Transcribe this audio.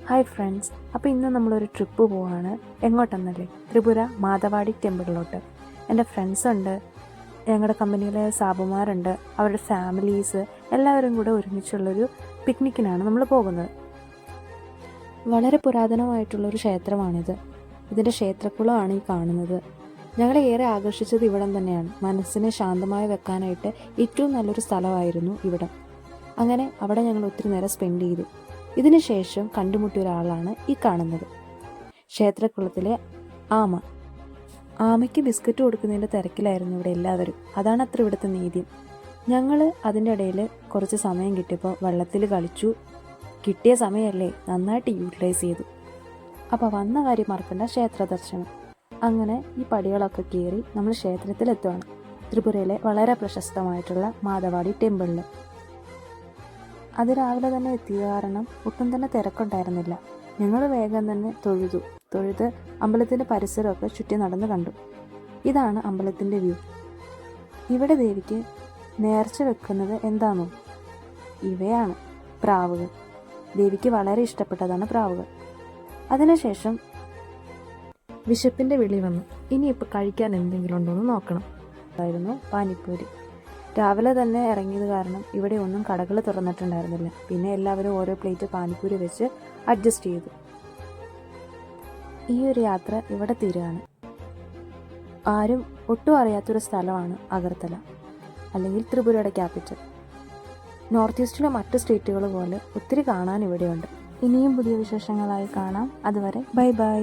Hi friends, അപ്പോൾ ഇന്ന് നമ്മളൊരു ട്രിപ്പ് പോവാണ്. എങ്ങോട്ടെന്നല്ലേ? ത്രിപുര മാതവാടി ടെമ്പിളിലോട്ട്. എൻ്റെ ഫ്രണ്ട്സ് ഉണ്ട്, ഞങ്ങളുടെ കമ്പനിയിലെ സാബുമാരുണ്ട്, അവരുടെ ഫാമിലീസ് എല്ലാവരും കൂടെ ഒരുമിച്ചുള്ളൊരു പിക്നിക്കിനാണ് നമ്മൾ പോകുന്നത്. വളരെ പുരാതനമായിട്ടുള്ളൊരു ക്ഷേത്രമാണിത്. ഇതിൻ്റെ ക്ഷേത്രക്കുളമാണ് ഈ കാണുന്നത്. ഞങ്ങളെ ഏറെ ആകർഷിച്ചത് ഇവിടം തന്നെയാണ്. മനസ്സിനെ ശാന്തമായി വെക്കാനായിട്ട് ഏറ്റവും നല്ലൊരു സ്ഥലമായിരുന്നു ഇവിടം. അങ്ങനെ അവിടെ ഞങ്ങൾ ഒത്തിരി നേരം സ്പെൻഡ് ചെയ്തു. ഇതിനുശേഷം കണ്ടുമുട്ടിയ ഒരാളാണ് ഈ കാണുന്നത്, ക്ഷേത്രക്കുളത്തിലെ ആമ. ആമയ്ക്ക് ബിസ്ക്കറ്റ് കൊടുക്കുന്നതിൻ്റെ തിരക്കിലായിരുന്നു ഇവിടെ എല്ലാവരും. അതാണ് അത്ര ഇവിടുത്തെ നീതി. ഞങ്ങൾ അതിൻ്റെ ഇടയിൽ കുറച്ച് സമയം കിട്ടിയപ്പോൾ വെള്ളത്തിൽ കളിച്ചു. കിട്ടിയ സമയമല്ലേ, നന്നായിട്ട് യൂട്ടിലൈസ് ചെയ്തു. അപ്പോൾ വന്ന കാര്യം മറക്കണ്ട, ക്ഷേത്ര ദർശനം. അങ്ങനെ ഈ പടികളൊക്കെ കയറി നമ്മൾ ക്ഷേത്രത്തിലെത്തുകയാണ്. ത്രിപുരയിലെ വളരെ പ്രശസ്തമായിട്ടുള്ള മാതവാടി ടെമ്പിളിൽ. അത് രാവിലെ തന്നെ എത്തിയ കാരണം ഒട്ടും തന്നെ തിരക്കുണ്ടായിരുന്നില്ല. ഞങ്ങൾ വേഗം തന്നെ തൊഴുത് അമ്പലത്തിൻ്റെ പരിസരമൊക്കെ ചുറ്റി നടന്ന് കണ്ടു. ഇതാണ് അമ്പലത്തിൻ്റെ വ്യൂ. ഇവിടെ ദേവിക്ക് നേർച്ച വെക്കുന്നത് എന്താണോ? ഇവയാണ് പ്രാവുകൾ. ദേവിക്ക് വളരെ ഇഷ്ടപ്പെട്ടതാണ് പ്രാവുകൾ. അതിനുശേഷം വിശപ്പിൻ്റെ വിളി വന്നു. ഇനിയിപ്പോൾ കഴിക്കാൻ എന്തെങ്കിലും ഉണ്ടോ എന്ന് നോക്കണം. അതായിരുന്നു പാനിപ്പൂരി. രാവിലെ തന്നെ ഇറങ്ങിയത് കാരണം ഇവിടെ ഒന്നും കടകൾ തുറന്നിട്ടുണ്ടായിരുന്നില്ല. പിന്നെ എല്ലാവരും ഓരോ പ്ലേറ്റ് പാനിപ്പൂരി വെച്ച് അഡ്ജസ്റ്റ് ചെയ്തു. ഈ ഒരു യാത്ര ഇവിടെ തീരുകയാണ്. ആരും ഒട്ടും അറിയാത്തൊരു സ്ഥലമാണ് അഗർത്തല, അല്ലെങ്കിൽ ത്രിപുരയുടെ ക്യാപിറ്റൽ. നോർത്ത് ഈസ്റ്റിലെ മറ്റ് സ്റ്റേറ്റുകൾ പോലെ ഒത്തിരി കാണാൻ ഇവിടെയുണ്ട്. ഇനിയും പുതിയ വിശേഷങ്ങളായി കാണാം. അതുവരെ ബൈ ബൈ.